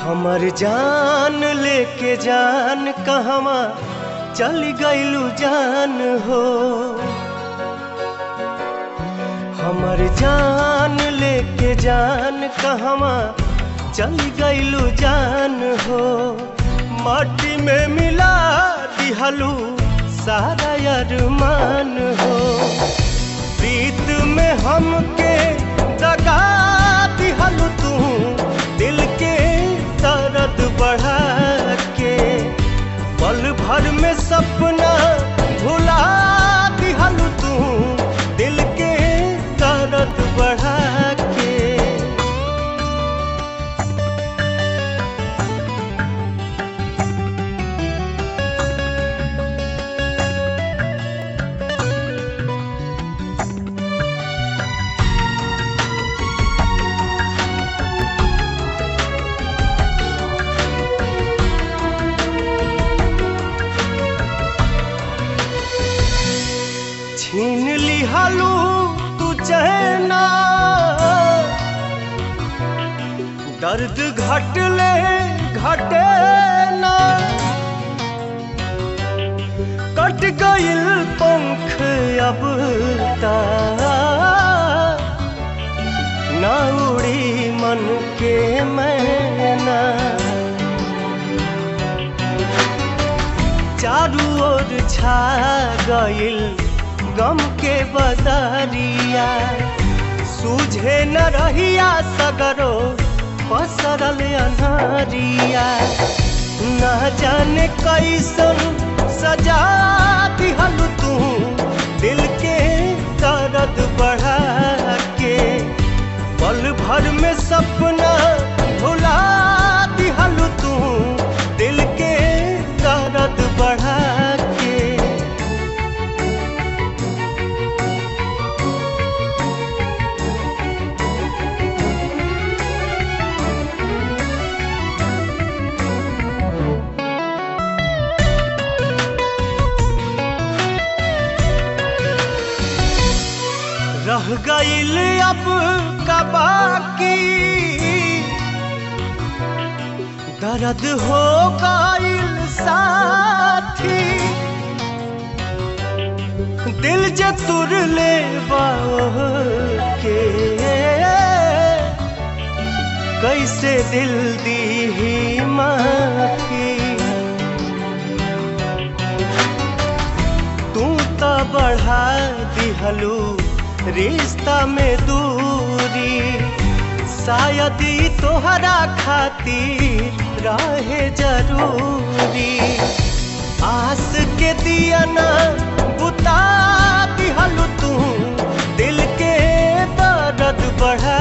हमर जान लेके जान कहवा चल गइलू जान हो। हमर जान लेके जान कहवा चल गइलू जान हो। माटी में मिला दिहलू सारा अरमान हो। प्रीत में हमके दगा दिहलू तू दिल के दर्द बढ़ा के। पल भर में सपना भुला दिहलू तू दिल के दर्द बढ़ा के। छीन लिहलू तू चैना दर्द घटले घटे ना। कट गइल पंख अब ता ना उड़ी मन के मैना। चारू ओर छा गइल गम के बदरिया। सूझे न रहिया सगरो पसरल अन्हरिया। न जाने कैसन सजा दिहलू तू दिल के दर्द बढ़ा के। पल भर में सपना भुला दिहलू तू दिल के दर्द बढ़ा के। रह गइल अब का बाकी दर्द हो गइल साथी। दिल जे तुर ले के कैसे दिल दी माफी। तू तो बढ़ा दिहलू रिश्ता में दूरी। शायद ही तोहरा खातिर रहे जरूरी। आस के दिया ना बुता दिहलू तू दिल के दर्द बढ़ा